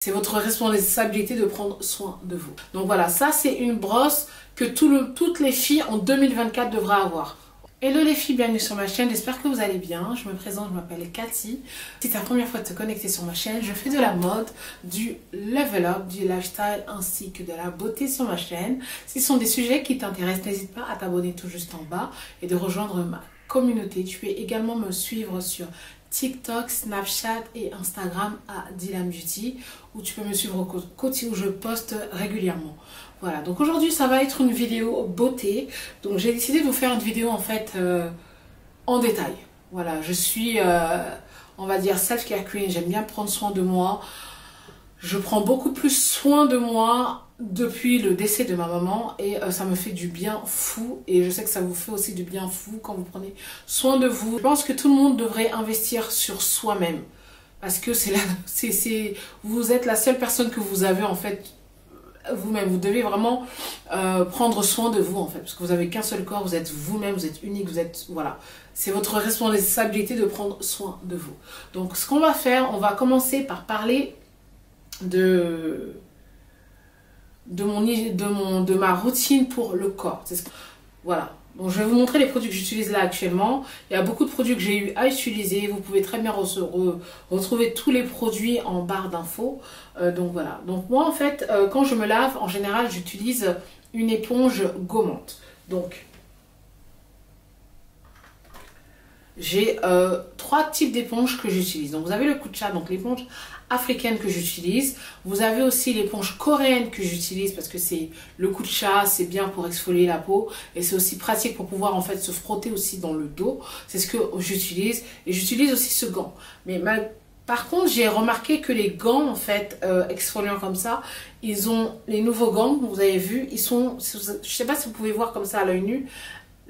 C'est votre responsabilité de prendre soin de vous. Donc voilà, ça c'est une brosse que toutes les filles en 2024 devraient avoir. Hello les filles, bienvenue sur ma chaîne, j'espère que vous allez bien. Je me présente, je m'appelle Cathy. Si c'est ta première fois de te connecter sur ma chaîne, je fais de la mode, du level up, du lifestyle ainsi que de la beauté sur ma chaîne. Si ce sont des sujets qui t'intéressent, n'hésite pas à t'abonner tout juste en bas et de rejoindre ma communauté. Tu peux également me suivre sur TikTok, Snapchat et Instagram à Dylan Beauty, où tu peux me suivre au quotidien où je poste régulièrement. Voilà, donc aujourd'hui ça va être une vidéo beauté. Donc j'ai décidé de vous faire une vidéo en fait en détail. Voilà, je suis on va dire self-care queen, j'aime bien prendre soin de moi. Je prends beaucoup plus soin de moi depuis le décès de ma maman et ça me fait du bien fou et je sais que ça vous fait aussi du bien fou quand vous prenez soin de vous. Je pense que tout le monde devrait investir sur soi-même parce que vous êtes la seule personne que vous avez en fait vous-même. Vous devez vraiment prendre soin de vous en fait parce que vous avez qu'un seul corps, vous êtes vous-même, vous êtes unique, vous êtes voilà. C'est votre responsabilité de prendre soin de vous. Donc ce qu'on va faire, on va commencer par parler de ma routine pour le corps. Voilà. Donc, je vais vous montrer les produits que j'utilise là actuellement. Il y a beaucoup de produits que j'ai eu à utiliser. Vous pouvez très bien retrouver tous les produits en barre d'infos. Donc voilà. Donc moi en fait, quand je me lave, en général, j'utilise une éponge gommante. Donc j'ai trois types d'éponges que j'utilise. Donc vous avez le Kucha, donc l'éponge africaine que j'utilise. Vous avez aussi l'éponge coréenne que j'utilise parce que c'est le Kucha, c'est bien pour exfolier la peau et c'est aussi pratique pour pouvoir en fait se frotter aussi dans le dos. C'est ce que j'utilise et j'utilise aussi ce gant. Mais par contre, j'ai remarqué que les gants en fait exfoliants comme ça, ils ont les nouveaux gants, vous avez vu, ils sont, je sais pas si vous pouvez voir comme ça à l'œil nu.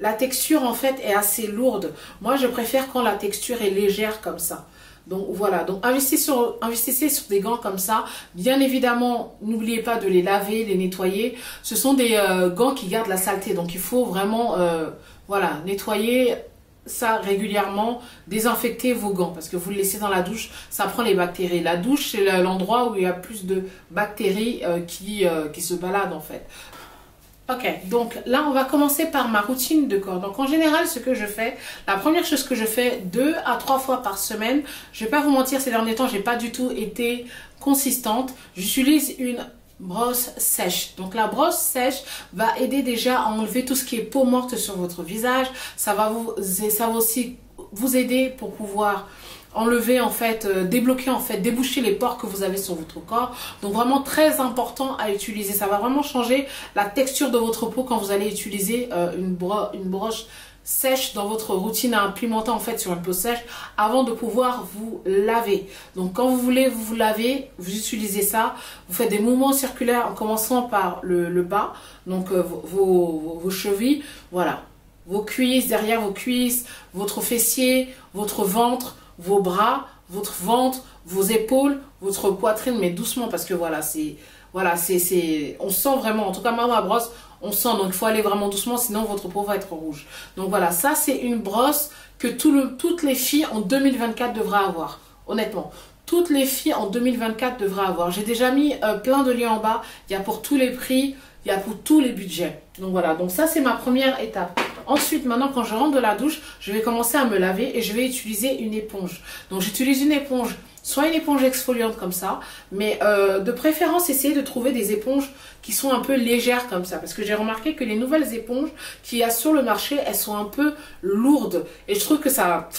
La texture en fait est assez lourde. Moi je préfère quand la texture est légère comme ça. Donc voilà, donc investissez sur des gants comme ça. Bien évidemment, n'oubliez pas de les laver, les nettoyer. Ce sont des gants qui gardent la saleté. Donc il faut vraiment voilà, nettoyer ça régulièrement, désinfecter vos gants. Parce que vous le laissez dans la douche, ça prend les bactéries. La douche, c'est l'endroit où il y a plus de bactéries qui se baladent en fait. Ok, donc là on va commencer par ma routine de corps. Donc en général ce que je fais, la première chose que je fais 2 à 3 fois par semaine, je vais pas vous mentir, ces derniers temps j'ai pas du tout été consistante. J'utilise une brosse sèche. Donc la brosse sèche va aider déjà à enlever tout ce qui est peau morte sur votre visage. Ça va aussi vous aider pour pouvoir enlever en fait, débloquer en fait, déboucher les pores que vous avez sur votre corps. Donc vraiment très important à utiliser. Ça va vraiment changer la texture de votre peau quand vous allez utiliser une brosse sèche dans votre routine à implémenter en fait sur une peau sèche avant de pouvoir vous laver. Donc quand vous voulez vous laver, vous utilisez ça. Vous faites des mouvements circulaires en commençant par le bas, donc vos chevilles, voilà, vos cuisses, derrière vos cuisses, votre fessier, votre ventre, vos bras, votre ventre, vos épaules, votre poitrine, mais doucement parce que voilà, on sent vraiment, en tout cas moi ma brosse, on sent, donc il faut aller vraiment doucement sinon votre peau va être rouge. Donc voilà, ça c'est une brosse que toutes les filles en 2024 devraient avoir, honnêtement. Toutes les filles en 2024 devraient avoir. J'ai déjà mis plein de liens en bas, il y a pour tous les prix, il y a pour tous les budgets. Donc voilà, donc ça c'est ma première étape. Ensuite, maintenant quand je rentre de la douche, je vais commencer à me laver et je vais utiliser une éponge. Donc j'utilise une éponge, soit une éponge exfoliante comme ça, mais de préférence essayez de trouver des éponges qui sont un peu légères comme ça. Parce que j'ai remarqué que les nouvelles éponges qu'il y a sur le marché, elles sont un peu lourdes. Et je trouve que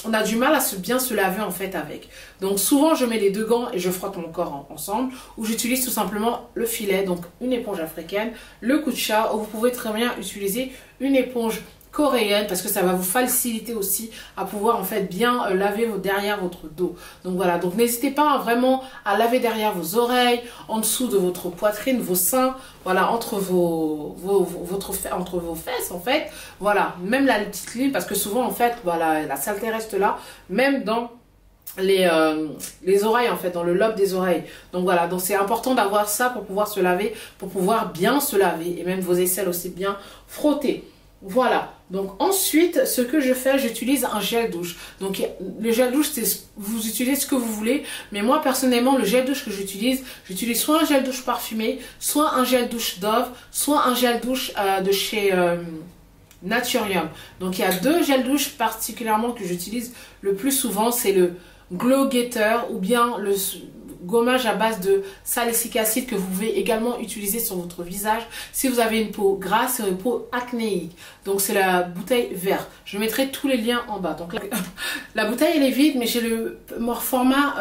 on a du mal à bien se laver en fait avec. Donc souvent je mets les deux gants et je frotte mon corps ensemble. Ou j'utilise tout simplement le filet, donc une éponge africaine, le Kucha, ou vous pouvez très bien utiliser une éponge coréenne parce que ça va vous faciliter aussi à pouvoir en fait bien laver derrière votre dos. Donc voilà, donc n'hésitez pas vraiment à laver derrière vos oreilles, en dessous de votre poitrine, vos seins, voilà, entre vos fesses en fait, voilà, même la petite ligne parce que souvent en fait voilà, la saleté reste là, même dans les oreilles en fait, dans le lobe des oreilles. Donc voilà, donc c'est important d'avoir ça pour pouvoir se laver, pour pouvoir bien se laver et même vos aisselles aussi bien frotter. Voilà, donc ensuite, ce que je fais, j'utilise un gel douche. Donc le gel douche, vous utilisez ce que vous voulez, mais moi personnellement, le gel douche que j'utilise soit un gel douche parfumé, soit un gel douche Dove, soit un gel douche de chez Naturium. Donc il y a deux gels douche particulièrement que j'utilise le plus souvent, c'est le Glow Getter ou bien le gommage à base de salicylique acide que vous pouvez également utiliser sur votre visage si vous avez une peau grasse et une peau acnéique. Donc c'est la bouteille verte. Je mettrai tous les liens en bas. Donc la bouteille elle est vide, mais j'ai le format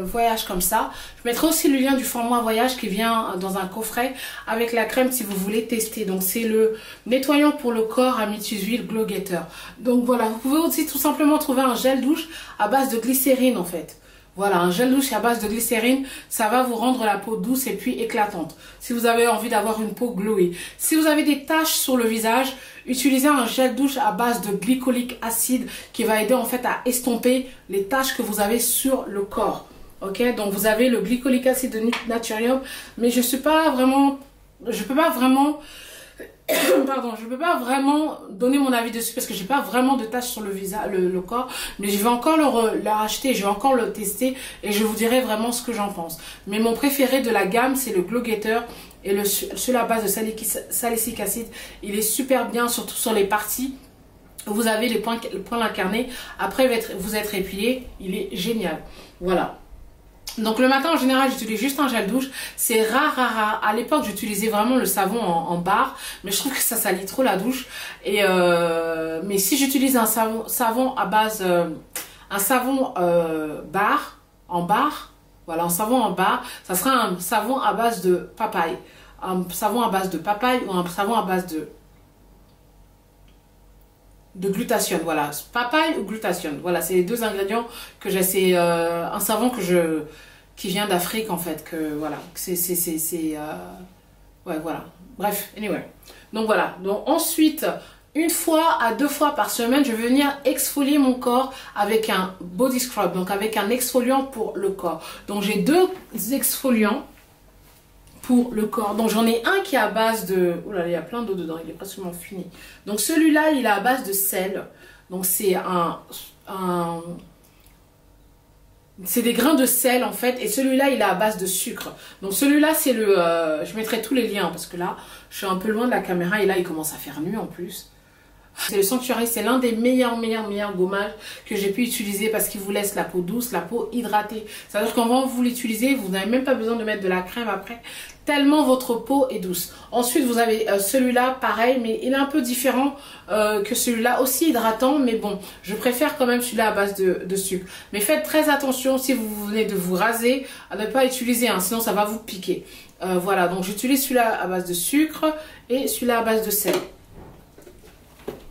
voyage comme ça. Je mettrai aussi le lien du format voyage qui vient dans un coffret avec la crème si vous voulez tester. Donc c'est le nettoyant pour le corps à multi-huile Glow Getter. Donc voilà, vous pouvez aussi tout simplement trouver un gel douche à base de glycérine en fait. Voilà, un gel douche à base de glycérine, ça va vous rendre la peau douce et puis éclatante. Si vous avez envie d'avoir une peau glowy. Si vous avez des taches sur le visage, utilisez un gel douche à base de glycolique acide qui va aider en fait à estomper les taches que vous avez sur le corps. Ok, donc vous avez le glycolique acide de Naturium, mais je peux pas vraiment pardon, je peux pas vraiment donner mon avis dessus parce que j'ai pas vraiment de taches sur le visage, le corps, mais je vais encore le racheter, je vais encore le tester et je vous dirai vraiment ce que j'en pense. Mais mon préféré de la gamme, c'est le Glow Getter et celui à base de salicylique acide. Il est super bien, surtout sur les parties où vous avez les points incarnés. Après vous être épilé, il est génial. Voilà. Donc le matin en général j'utilise juste un gel douche, c'est rare. À l'époque j'utilisais vraiment le savon en barre, mais je trouve que ça salit trop la douche. Et mais si j'utilise un savon à base, un savon barre, en barre, voilà, un savon en barre, ça sera un savon à base de papaye. Un savon à base de papaye ou un savon à base de glutathione, voilà, papaye ou glutathione, voilà, c'est les deux ingrédients que j'ai, c'est un savon qui vient d'Afrique en fait, que voilà, ouais, voilà, bref, anyway, donc voilà, donc ensuite, une fois à deux fois par semaine, je vais venir exfolier mon corps avec un body scrub, donc avec un exfoliant pour le corps, donc j'ai deux exfoliants pour le corps. Donc j'en ai un qui est à base de... Oh là là, il y a plein d'eau dedans, il est pratiquement fini. Donc celui-là, il est à base de sel. Donc c'est c'est des grains de sel en fait. Et celui-là, il est à base de sucre. Donc celui-là, c'est le... je mettrai tous les liens parce que là, je suis un peu loin de la caméra et là, il commence à faire nuit en plus. C'est le Sanctuary, c'est l'un des meilleurs gommages que j'ai pu utiliser parce qu'il vous laisse la peau douce, la peau hydratée. C'est-à-dire qu'en vous l'utilisez, vous n'avez même pas besoin de mettre de la crème après, tellement votre peau est douce. Ensuite, vous avez celui-là, pareil, mais il est un peu différent que celui-là, aussi hydratant, mais bon, je préfère quand même celui-là à base de sucre. Mais faites très attention si vous venez de vous raser à ne pas utiliser, hein, sinon ça va vous piquer. Voilà, donc j'utilise celui-là à base de sucre et celui-là à base de sel.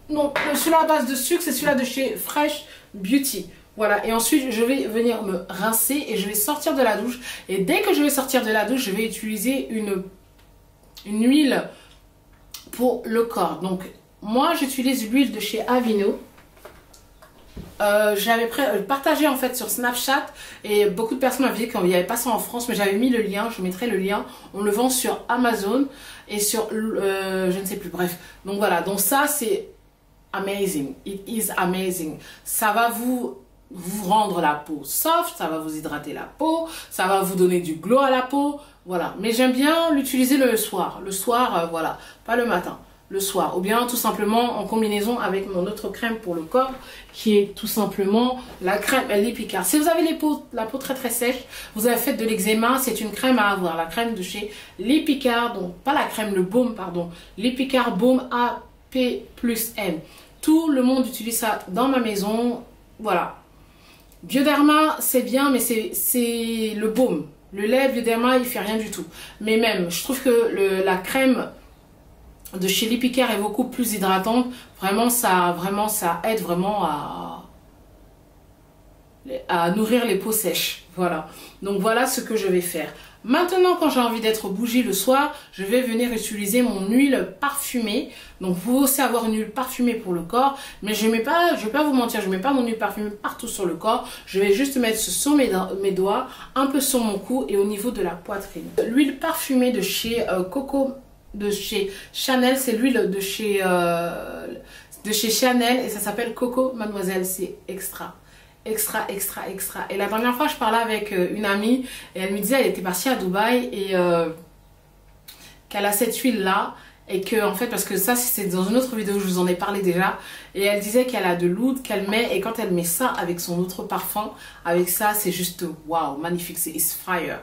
Donc celui-là à base de sucre, c'est celui-là de chez Fresh Beauty. Voilà, et ensuite je vais venir me rincer et je vais sortir de la douche. Et dès que je vais sortir de la douche, je vais utiliser une huile pour le corps. Donc moi j'utilise l'huile de chez Aveeno. J'avais partagé en fait sur Snapchat et beaucoup de personnes m'avaient dit qu'il n'y avait pas ça en France, mais j'avais mis le lien, je mettrai le lien. On le vend sur Amazon et sur je ne sais plus, bref. Donc voilà, donc ça c'est amazing, it is amazing. Ça va vous rendre la peau soft, ça va vous hydrater la peau, ça va vous donner du glow à la peau, voilà. Mais j'aime bien l'utiliser le soir, voilà, pas le matin, le soir. Ou bien tout simplement en combinaison avec mon autre crème pour le corps, qui est tout simplement la crème Lipikar. Si vous avez la peau très sèche, vous avez fait de l'eczéma, c'est une crème à avoir, la crème de chez Lipikar, donc pas la crème, le baume, pardon, Lipikar Baume AP+M. Tout le monde utilise ça dans ma maison, voilà. Bioderma, c'est bien, mais c'est le baume. Le lait Bioderma, il fait rien du tout. Mais même, je trouve que la crème de chez Lipikar est beaucoup plus hydratante. Vraiment, ça aide vraiment à nourrir les peaux sèches. Voilà. Donc voilà ce que je vais faire. Maintenant, quand j'ai envie d'être bougie le soir, je vais venir utiliser mon huile parfumée. Donc, vous pouvez aussi avoir une huile parfumée pour le corps. Mais je vais pas vous mentir, je ne mets pas mon huile parfumée partout sur le corps. Je vais juste mettre sur mes doigts, un peu sur mon cou et au niveau de la poitrine. L'huile parfumée de chez Coco de chez Chanel, c'est l'huile de chez Chanel et ça s'appelle Coco Mademoiselle, c'est extra. Extra. Et la dernière fois, je parlais avec une amie et elle me disait elle était partie à Dubaï et qu'elle a cette huile-là et que, en fait, parce que ça, c'est dans une autre vidéo, je vous en ai parlé déjà, et elle disait qu'elle a de l'oud qu'elle met et quand elle met ça avec son autre parfum, avec ça, c'est juste waouh, magnifique, c'est It's Fire.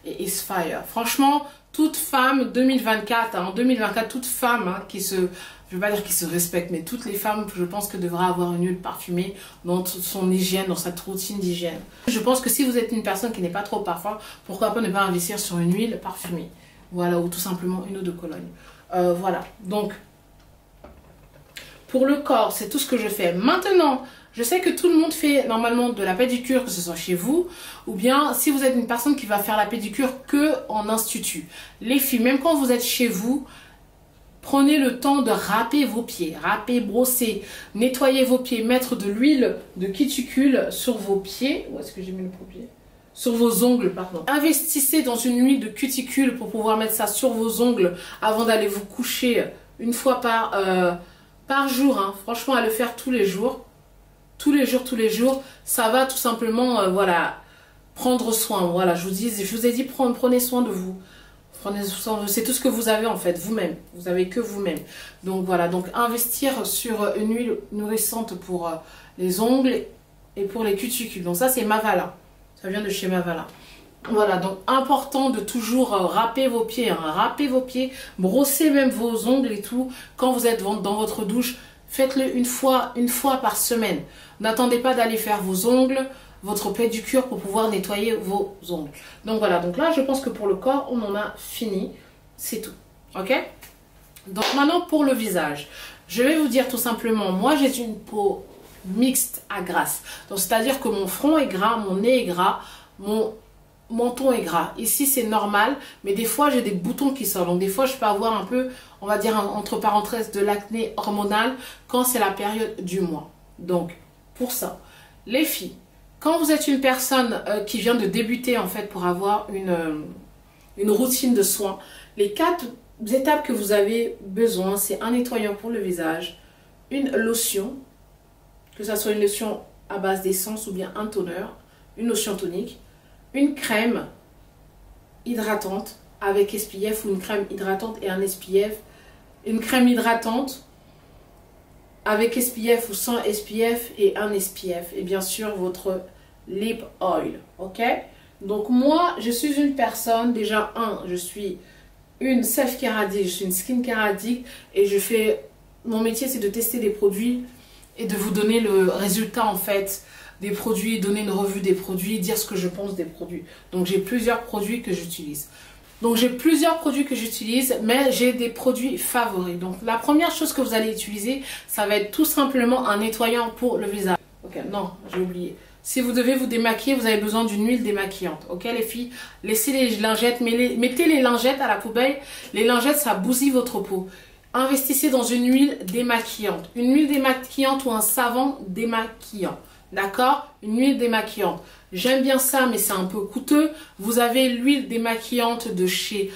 Et It's Fire. Franchement, toute femme 2024, en 2024, toute femme qui se... Je ne veux pas dire qu'ils se respectent, mais toutes les femmes, je pense que devraient avoir une huile parfumée dans son hygiène, dans sa routine d'hygiène. Je pense que si vous êtes une personne qui n'est pas trop parfum, pourquoi pas ne pas investir sur une huile parfumée. Voilà, ou tout simplement une eau de Cologne. Voilà, donc, pour le corps, c'est tout ce que je fais. Maintenant, je sais que tout le monde fait normalement de la pédicure, que ce soit chez vous, ou bien si vous êtes une personne qui va faire la pédicure que en institut. Les filles, même quand vous êtes chez vous, prenez le temps de râper vos pieds, râper, brosser, nettoyer vos pieds, mettre de l'huile de cuticule sur vos pieds. Où est-ce que j'ai mis le pied? Sur vos ongles, pardon. Investissez dans une huile de cuticule pour pouvoir mettre ça sur vos ongles avant d'aller vous coucher une fois par jour. Hein. Franchement, à le faire tous les jours. Tous les jours, ça va tout simplement, voilà, prendre soin. Voilà, je vous ai dit, prenez soin de vous. C'est tout ce que vous avez en fait, vous-même. Vous avez que vous-même. Donc voilà, donc investir sur une huile nourrissante pour les ongles et pour les cuticules. Donc ça, c'est Mavala. Ça vient de chez Mavala. Voilà, donc important de toujours râper vos pieds. Hein, râper vos pieds, brosser même vos ongles et tout. Quand vous êtes dans votre douche, faites-le une fois par semaine. N'attendez pas d'aller faire vos ongles, votre pédicure pour pouvoir nettoyer vos ongles. Donc voilà, donc là je pense que pour le corps on en a fini, c'est tout, ok? Donc maintenant pour le visage, je vais vous dire tout simplement, moi j'ai une peau mixte à grasse, donc c'est à dire que mon front est gras, mon nez est gras, mon menton est gras. Ici c'est normal, mais des fois j'ai des boutons qui sortent, donc des fois je peux avoir un peu, on va dire entre parenthèses, de l'acné hormonal quand c'est la période du mois. Donc pour ça, les filles, quand vous êtes une personne qui vient de débuter en fait pour avoir une routine de soins, les 4 étapes que vous avez besoin, c'est un nettoyant pour le visage, une lotion, que ce soit une lotion à base d'essence ou bien un toner, une lotion tonique, une crème hydratante avec SPF ou une crème hydratante et un SPF, une crème hydratante avec SPF ou sans SPF et un SPF et bien sûr votre lip oil, ok? Donc moi, je suis une personne, déjà je suis une self-care addict, je suis une skincare addict et mon métier c'est de tester des produits et de vous donner le résultat en fait des produits, donner une revue des produits, dire ce que je pense des produits. Donc j'ai plusieurs produits que j'utilise. Mais j'ai des produits favoris. Donc la première chose que vous allez utiliser, ça va être tout simplement un nettoyant pour le visage. Ok, non, j'ai oublié. Si vous devez vous démaquiller, vous avez besoin d'une huile démaquillante. Ok les filles, laissez les lingettes, mettez les lingettes à la poubelle. Les lingettes, ça bousille votre peau. Investissez dans une huile démaquillante. Une huile démaquillante ou un savon démaquillant. D'accord? Une huile démaquillante. J'aime bien ça, mais c'est un peu coûteux. Vous avez l'huile démaquillante de chez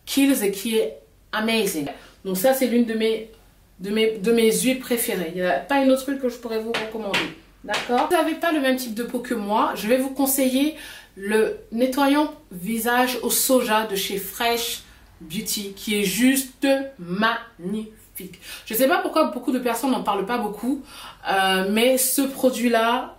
Kiehl's qui est amazing. Donc ça, c'est l'une de mes huiles préférées. Il n'y a pas une autre huile que je pourrais vous recommander. D'accord? Si vous n'avez pas le même type de peau que moi, je vais vous conseiller le nettoyant visage au soja de chez Fresh Beauty qui est juste magnifique. Je ne sais pas pourquoi beaucoup de personnes n'en parlent pas beaucoup, mais ce produit-là,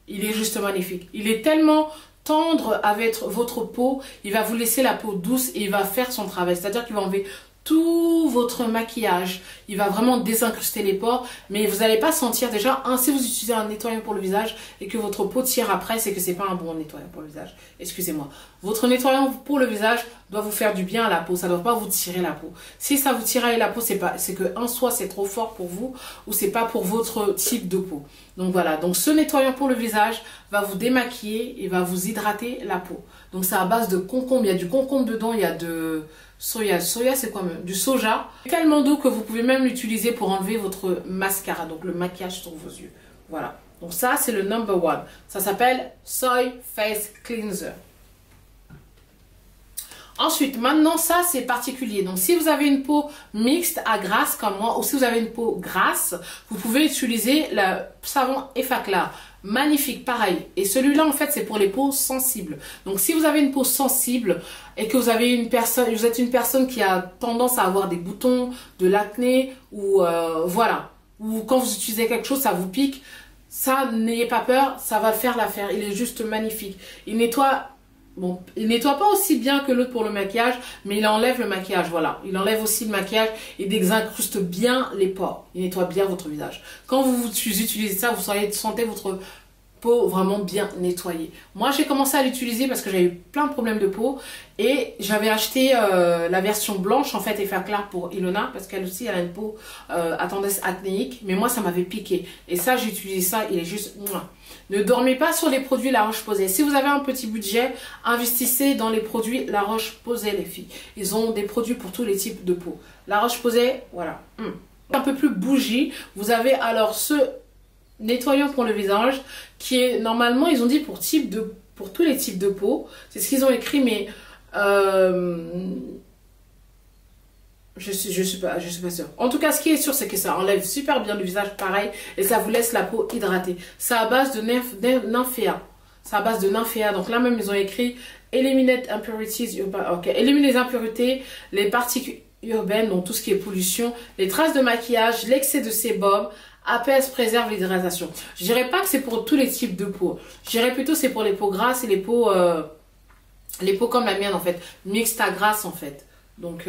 il est juste magnifique. Il est tellement tendre avec votre peau, il va vous laisser la peau douce et il va faire son travail. C'est-à-dire qu'il va enlever tout votre maquillage, il va vraiment désincruster les pores, mais vous n'allez pas sentir déjà, si vous utilisez un nettoyant pour le visage et que votre peau tire après, c'est que c'est pas un bon nettoyant pour le visage. Excusez-moi. Votre nettoyant pour le visage doit vous faire du bien à la peau, ça ne doit pas vous tirer la peau. Si ça vous tire la peau, c'est que en soi c'est trop fort pour vous ou c'est pas pour votre type de peau. Donc voilà, donc ce nettoyant pour le visage va vous démaquiller et va vous hydrater la peau. Donc c'est à base de concombre, il y a du concombre dedans, il y a de soya c'est quoi même? Du soja. Tellement doux que vous pouvez même l'utiliser pour enlever votre mascara, donc le maquillage sur vos yeux. Voilà, donc ça c'est le number 1. Ça s'appelle Soy Face Cleanser. Ensuite, maintenant ça c'est particulier. Donc si vous avez une peau mixte à grasse comme moi, ou si vous avez une peau grasse, vous pouvez utiliser le savon Effaclar. Magnifique, pareil. Et celui-là en fait c'est pour les peaux sensibles. Donc si vous avez une peau sensible et que vous avez vous êtes une personne qui a tendance à avoir des boutons, de l'acné, ou voilà, ou quand vous utilisez quelque chose ça vous pique, ça n'ayez pas peur, ça va faire l'affaire. Il est juste magnifique. Il nettoie. Bon, il nettoie pas aussi bien que l'autre pour le maquillage, mais il enlève le maquillage, voilà. Il enlève aussi le maquillage et désincruste bien les pores. Il nettoie bien votre visage. Quand vous utilisez ça, vous sentez votre peau vraiment bien nettoyée. Moi, j'ai commencé à l'utiliser parce que j'avais eu plein de problèmes de peau et j'avais acheté la version blanche, en fait, Effaclar pour Ilona, parce qu'elle aussi, elle a une peau à tendance acnéique, mais moi, ça m'avait piqué. Et ça, j'ai utilisé ça, il est juste... Mouah. Ne dormez pas sur les produits La Roche-Posay. Si vous avez un petit budget, investissez dans les produits La Roche-Posay, les filles. Ils ont des produits pour tous les types de peau. La Roche-Posay, voilà. Un peu plus bougie. Vous avez alors ce nettoyant pour le visage qui est normalement, ils ont dit pour tous les types de peau. C'est ce qu'ils ont écrit, mais je suis pas sûre. En tout cas, ce qui est sûr, c'est que ça enlève super bien le visage, pareil, et ça vous laisse la peau hydratée. C'est à base de nymphéa. C'est à base de nymphéa. Donc là même, ils ont écrit Eliminate impurities. Ok, élimine les impuretés, les particules urbaines, donc tout ce qui est pollution, les traces de maquillage, l'excès de sébum. APS préserve l'hydratation. Je dirais pas que c'est pour tous les types de peau. Je dirais plutôt c'est pour les peaux grasses et les peaux comme la mienne en fait, mixte à grasse en fait. Donc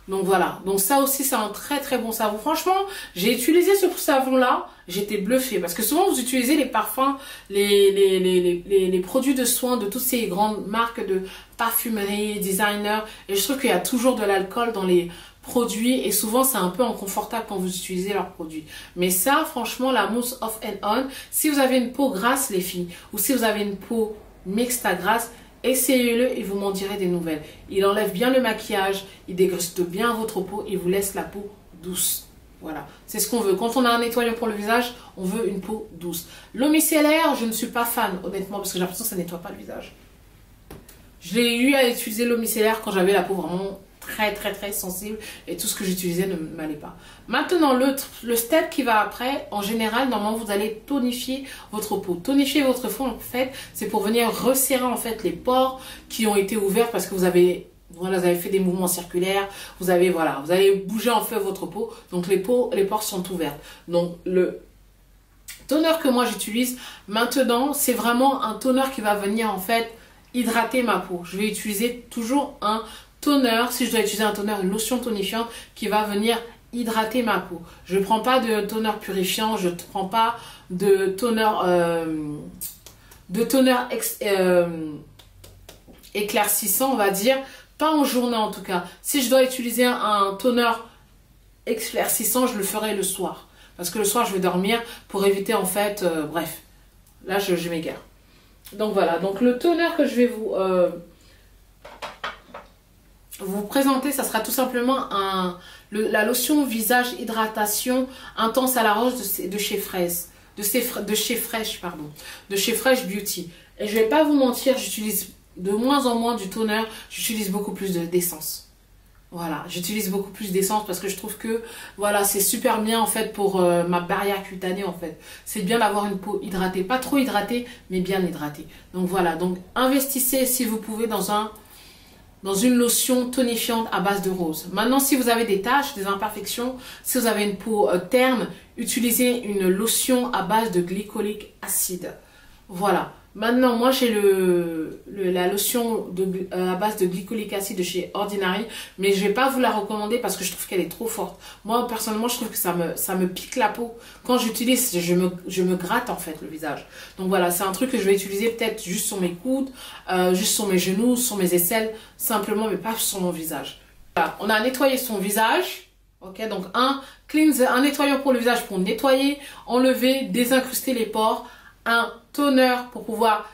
voilà. Donc ça aussi c'est un très très bon savon. Franchement, j'ai utilisé ce savon là, j'étais bluffée parce que souvent vous utilisez les parfums, les produits de soins de toutes ces grandes marques de parfumerie, designers, et je trouve qu'il y a toujours de l'alcool dans les produits et souvent c'est un peu inconfortable quand vous utilisez leurs produits. Mais ça, franchement, la mousse off and on, si vous avez une peau grasse les filles, ou si vous avez une peau mixte à grasse, essayez-le et vous m'en direz des nouvelles. Il enlève bien le maquillage, il déguste bien votre peau, il vous laisse la peau douce. Voilà, c'est ce qu'on veut. Quand on a un nettoyant pour le visage, on veut une peau douce. L'eau micellaire, je ne suis pas fan, honnêtement, parce que j'ai l'impression que ça nettoie pas le visage. Je l'ai eu à utiliser l'eau micellaire quand j'avais la peau vraiment très sensible et tout ce que j'utilisais ne m'allait pas. Maintenant, le step qui va après, en général, normalement, vous allez tonifier votre peau. Tonifier votre peau, en fait, c'est pour venir resserrer, en fait, les pores qui ont été ouverts parce que vous avez fait des mouvements circulaires, vous allez bouger en fait votre peau, donc les pores sont ouverts. Donc, le toner que moi j'utilise maintenant, c'est vraiment un toner qui va venir, en fait, hydrater ma peau. Je vais utiliser toujours un toner, si je dois utiliser un toner, une lotion tonifiante qui va venir hydrater ma peau. Je ne prends pas de toner purifiant, je ne prends pas de toner, éclaircissant, on va dire, pas en journée en tout cas. Si je dois utiliser un toner éclaircissant, je le ferai le soir. Parce que le soir, je vais dormir pour éviter en fait, bref, là je m'égare. Donc voilà, donc le toner que je vais vous présenter, ça sera tout simplement la lotion visage hydratation intense à la rose de chez Fresh Beauty. Et je vais pas vous mentir, j'utilise de moins en moins du toner, j'utilise beaucoup plus d'essence. Voilà, j'utilise beaucoup plus d'essence parce que je trouve que voilà, c'est super bien en fait pour ma barrière cutanée en fait. C'est bien d'avoir une peau hydratée, pas trop hydratée, mais bien hydratée. Donc voilà, donc investissez si vous pouvez dans une lotion tonifiante à base de rose. Maintenant, si vous avez des taches, des imperfections, si vous avez une peau terne, utilisez une lotion à base de glycolique acide. Voilà. Maintenant, moi, j'ai la lotion à base de glycolique acide de chez Ordinary, mais je vais pas vous la recommander parce que je trouve qu'elle est trop forte. Moi, personnellement, je trouve que ça me pique la peau. Quand j'utilise, je me gratte en fait le visage. Donc voilà, c'est un truc que je vais utiliser peut-être juste sur mes coudes, juste sur mes genoux, sur mes aisselles, simplement, mais pas sur mon visage. Voilà, on a nettoyé son visage. Ok, donc un nettoyant pour le visage pour nettoyer, enlever, désincruster les pores. Un toner pour pouvoir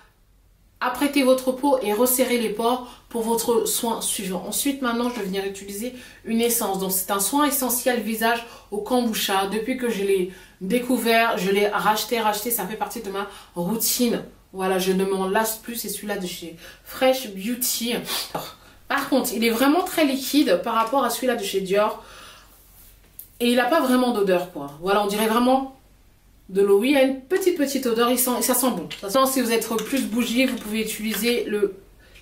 apprêter votre peau et resserrer les pores pour votre soin suivant. Ensuite, maintenant, je vais venir utiliser une essence. Donc, c'est un soin essentiel visage au kombucha. Depuis que je l'ai découvert, je l'ai racheté. Ça fait partie de ma routine. Voilà, je ne m'en lasse plus. C'est celui-là de chez Fresh Beauty. Par contre, il est vraiment très liquide par rapport à celui-là de chez Dior. Et il n'a pas vraiment d'odeur, quoi. Voilà, on dirait vraiment de l'eau. Oui, il y a une petite odeur, ça sent bon. De toute façon, si vous êtes plus bougie, vous pouvez utiliser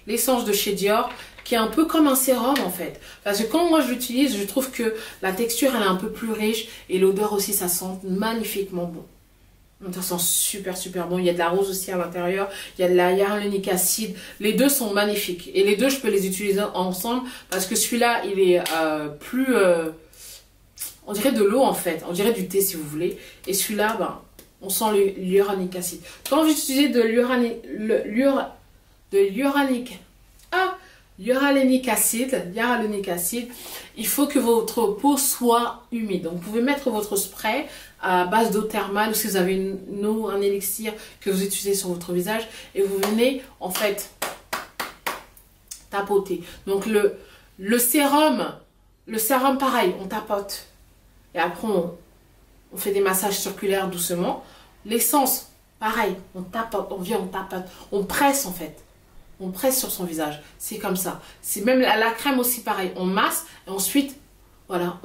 l'essence de chez Dior, qui est un peu comme un sérum, en fait. Parce que quand moi je l'utilise, je trouve que la texture, elle est un peu plus riche. Et l'odeur aussi, ça sent magnifiquement bon. Donc, ça sent super bon. Il y a de la rose aussi à l'intérieur. Il y a de la hyaluronique acide. Les deux sont magnifiques. Et les deux, je peux les utiliser ensemble. Parce que celui-là, il est plus... on dirait de l'eau en fait. On dirait du thé si vous voulez. Et celui-là, ben, on sent l'hyaluronique acide. Quand vous utilisez de hyaluronique acide, il faut que votre peau soit humide. Donc, vous pouvez mettre votre spray à base d'eau thermale ou si vous avez une eau, un élixir que vous utilisez sur votre visage et vous venez en fait tapoter. Donc, le sérum pareil, on tapote et après on fait des massages circulaires doucement. L'essence, pareil, on tapote, on tapote, on presse en fait. On presse sur son visage. C'est comme ça. C'est même la crème aussi pareil. On masse et ensuite, voilà,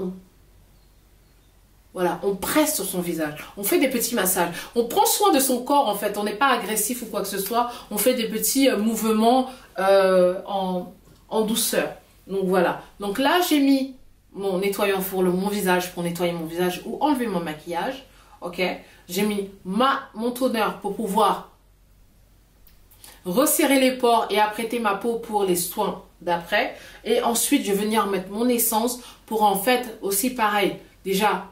on presse sur son visage. On fait des petits massages. On prend soin de son corps en fait. On n'est pas agressif ou quoi que ce soit. On fait des petits mouvements en douceur. Donc voilà. Donc là, j'ai mis mon nettoyant pour mon visage pour nettoyer mon visage ou enlever mon maquillage. Ok. J'ai mis mon toner pour pouvoir resserrer les pores et apprêter ma peau pour les soins d'après. Et ensuite, je vais venir mettre mon essence pour en fait aussi pareil. Déjà,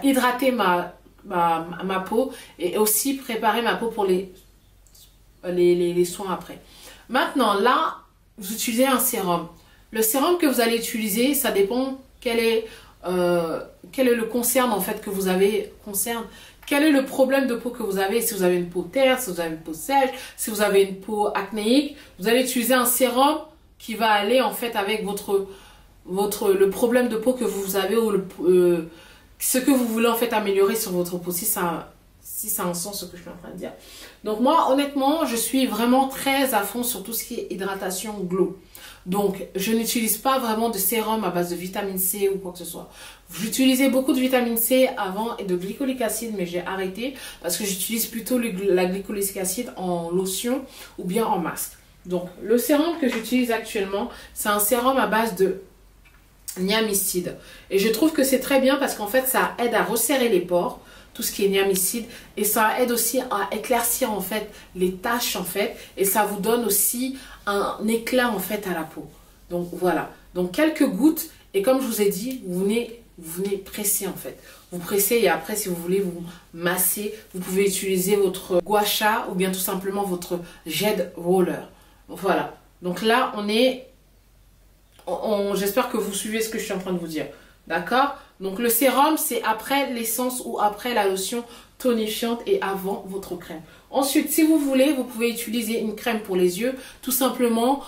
hydrater ma peau et aussi préparer ma peau pour les soins après. Maintenant, là, vous utilisez un sérum. Le sérum que vous allez utiliser, ça dépend quel est le concerne en fait que vous avez quel est le problème de peau que vous avez. Si vous avez une peau terre, si vous avez une peau sèche, si vous avez une peau acnéique, vous allez utiliser un sérum qui va aller en fait avec le problème de peau que vous avez ou ce que vous voulez en fait améliorer sur votre peau, si ça a un sens ce que je suis en train de dire. Donc moi honnêtement je suis vraiment très à fond sur tout ce qui est hydratation glow. Donc je n'utilise pas vraiment de sérum à base de vitamine C ou quoi que ce soit. J'utilisais beaucoup de vitamine C avant et de glycolique acide, mais j'ai arrêté parce que j'utilise plutôt la glycolique acide en lotion ou bien en masque. Donc le sérum que j'utilise actuellement, c'est un sérum à base de niamicide. Et je trouve que c'est très bien parce qu'en fait ça aide à resserrer les pores, tout ce qui est niamicide, et ça aide aussi à éclaircir en fait les taches en fait, et ça vous donne aussi un éclat en fait à la peau. Donc voilà, donc quelques gouttes, et comme je vous ai dit, vous venez presser en fait. Vous pressez et après si vous voulez vous masser, vous pouvez utiliser votre gua sha ou bien tout simplement votre jet roller. Voilà, donc là on est... j'espère que vous suivez ce que je suis en train de vous dire. D'accord? Donc le sérum, c'est après l'essence ou après la lotion tonifiante et avant votre crème. Ensuite, si vous voulez, vous pouvez utiliser une crème pour les yeux. Tout simplement,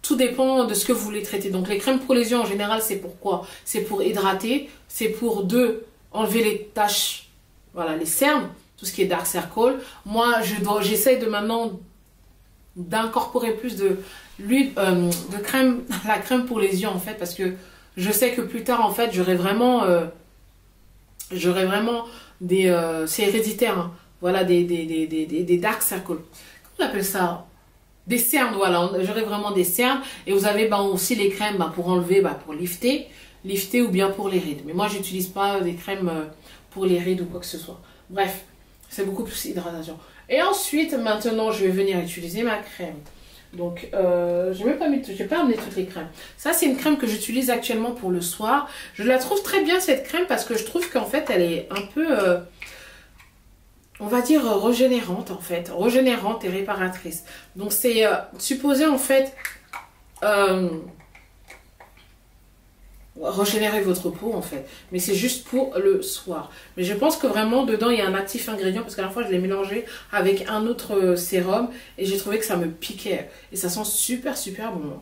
tout dépend de ce que vous voulez traiter. Donc les crèmes pour les yeux, en général, c'est pour quoi? C'est pour hydrater. C'est pour enlever les taches, voilà, les cernes, tout ce qui est dark circle. Moi, j'essaye de maintenant d'incorporer plus de crème, la crème pour les yeux en fait, parce que je sais que plus tard en fait j'aurai vraiment des c'est héréditaire hein, voilà des dark circles, comment on appelle ça, des cernes, voilà, j'aurai vraiment des cernes. Et vous avez aussi les crèmes pour enlever, pour lifter ou bien pour les rides, mais moi j'utilise pas des crèmes pour les rides ou quoi que ce soit. Bref, c'est beaucoup plus hydratation. Et ensuite maintenant je vais venir utiliser ma crème. Donc, j'ai pas amené toutes les crèmes. Ça, c'est une crème que j'utilise actuellement pour le soir. Je la trouve très bien, cette crème, parce que je trouve qu'en fait, elle est un peu, on va dire, régénérante, en fait. Régénérante et réparatrice. Donc, c'est supposé, en fait, régénérer votre peau en fait, mais c'est juste pour le soir. Mais je pense que vraiment dedans il y a un actif ingrédient, parce qu'à la fois je l'ai mélangé avec un autre sérum et j'ai trouvé que ça me piquait et ça sent super bon.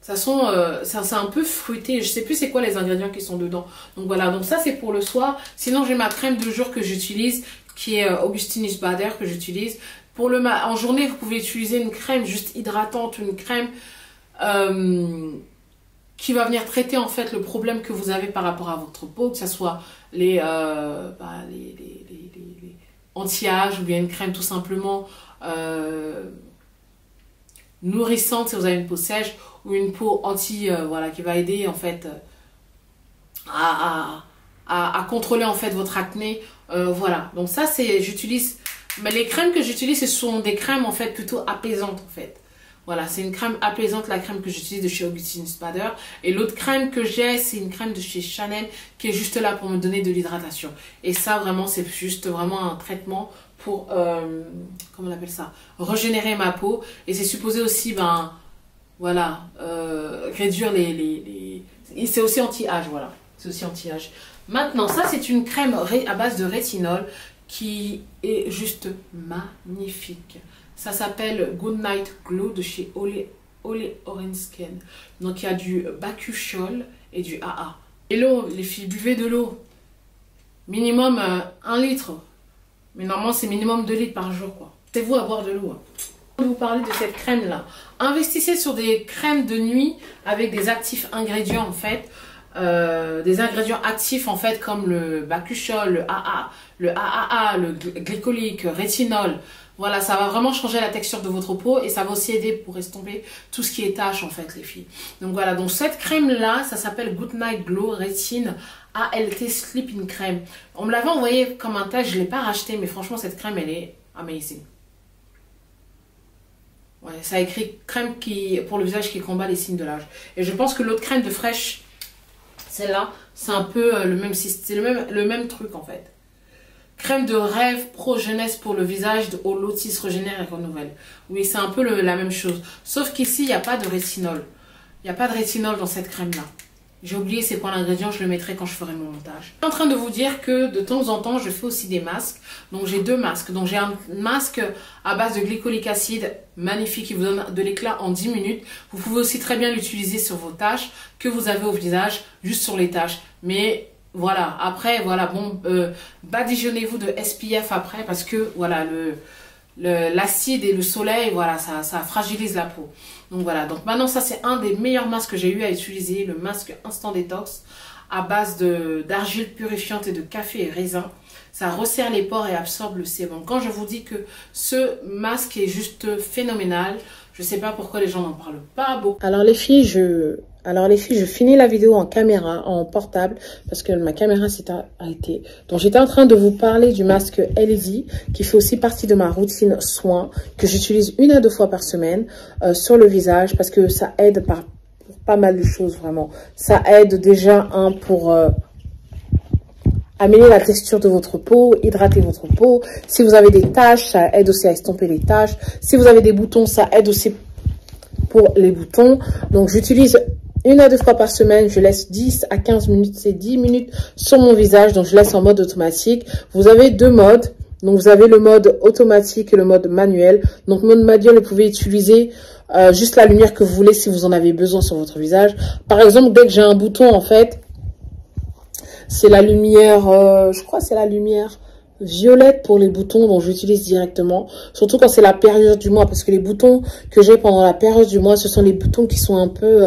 Ça sent c'est un peu fruité, je sais plus c'est quoi les ingrédients qui sont dedans. Donc voilà, donc ça c'est pour le soir. Sinon j'ai ma crème de jour que j'utilise, qui est Augustinus Bader, que j'utilise pour en journée. Vous pouvez utiliser une crème juste hydratante, une crème qui va venir traiter en fait le problème que vous avez par rapport à votre peau, que ce soit les anti-âge ou bien une crème tout simplement nourrissante si vous avez une peau sèche, ou une peau voilà, qui va aider en fait à contrôler en fait votre acné. Voilà, donc ça c'est, j'utilise, mais les crèmes que j'utilise ce sont des crèmes en fait plutôt apaisantes en fait. Voilà, c'est une crème apaisante, la crème que j'utilise de chez Augustin Spader. Et l'autre crème que j'ai, c'est une crème de chez Chanel qui est juste là pour me donner de l'hydratation. Et ça, vraiment, c'est juste vraiment un traitement pour, comment on appelle ça, régénérer ma peau. Et c'est supposé aussi, ben, voilà, réduire c'est aussi anti-âge, voilà. C'est aussi anti-âge. Maintenant, ça, c'est une crème à base de rétinol qui est juste magnifique. Ça s'appelle Good Night Glow de chez Ole Orange Skin. Donc il y a du bakuchiol et du AA. Et l'eau, les filles, buvez de l'eau. Minimum 1 litre. Mais normalement c'est minimum 2 litres par jour, quoi. C'est vous à boire de l'eau. Hein. Je vais vous parler de cette crème là. Investissez sur des crèmes de nuit avec des actifs ingrédients en fait. Des ingrédients actifs en fait comme le bakuchiol, le AAA, le glycolique, rétinol. Voilà, ça va vraiment changer la texture de votre peau et ça va aussi aider pour estomper tout ce qui est taches en fait les filles. Donc voilà, donc cette crème là, ça s'appelle Good Night Glow Rétine ALT Sleeping Crème. On me l'avait envoyé comme un test, je ne l'ai pas racheté, mais franchement cette crème elle est amazing. Ouais, ça a écrit crème pour le visage qui combat les signes de l'âge. Et je pense que l'autre crème de Fresh, celle-là, c'est un peu le même système, le même truc en fait. Crème de rêve pro jeunesse pour le visage de Lotis régénère et renouvelle. Oui, c'est un peu la même chose. Sauf qu'ici, il n'y a pas de rétinol. Il n'y a pas de rétinol dans cette crème-là. J'ai oublié c'est quoi l'ingrédient, je le mettrai quand je ferai mon montage. Je suis en train de vous dire que de temps en temps, je fais aussi des masques. Donc j'ai 2 masques. Donc j'ai un masque à base de glycolique acide, magnifique, qui vous donne de l'éclat en 10 minutes. Vous pouvez aussi très bien l'utiliser sur vos taches que vous avez au visage, juste sur les taches. Mais voilà, après, voilà, bon, badigeonnez-vous de SPF après parce que, voilà, l'acide et le soleil, voilà, ça fragilise la peau. Donc voilà, donc maintenant ça c'est un des meilleurs masques que j'ai eu à utiliser, le masque Instant Détox à base d'argile purifiante et de café et raisin. Ça resserre les pores et absorbe le sébum. Quand je vous dis que ce masque est juste phénoménal, je sais pas pourquoi les gens n'en parlent pas beaucoup. Alors les filles, je finis la vidéo en caméra, en portable, parce que ma caméra s'est arrêtée. Donc j'étais en train de vous parler du masque Elsie, qui fait aussi partie de ma routine soins, que j'utilise 1 à 2 fois par semaine sur le visage, parce que ça aide pour pas mal de choses vraiment. Ça aide déjà pour améliorer la texture de votre peau, hydrater votre peau. Si vous avez des taches, ça aide aussi à estomper les taches. Si vous avez des boutons, ça aide aussi pour les boutons. Donc j'utilise 1 à 2 fois par semaine, je laisse 10 à 15 minutes, c'est 10 minutes sur mon visage, donc je laisse en mode automatique. Vous avez 2 modes, donc vous avez le mode automatique et le mode manuel. Donc mode manuel, vous pouvez utiliser juste la lumière que vous voulez si vous en avez besoin sur votre visage. Par exemple, dès que j'ai un bouton en fait, c'est la lumière, je crois que c'est la lumière violette pour les boutons, dont j'utilise directement, surtout quand c'est la période du mois, parce que les boutons que j'ai pendant la période du mois, ce sont les boutons qui sont un peu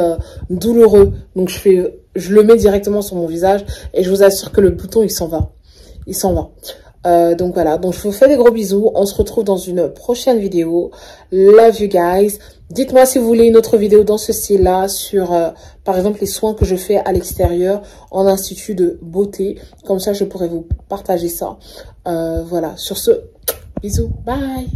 douloureux, donc je le mets directement sur mon visage et je vous assure que le bouton il s'en va, donc voilà, donc je vous fais des gros bisous, on se retrouve dans une prochaine vidéo. Love you guys. Dites-moi si vous voulez une autre vidéo dans ce style-là sur, par exemple, les soins que je fais à l'extérieur en institut de beauté. Comme ça, je pourrais vous partager ça. Voilà, sur ce, bisous, bye.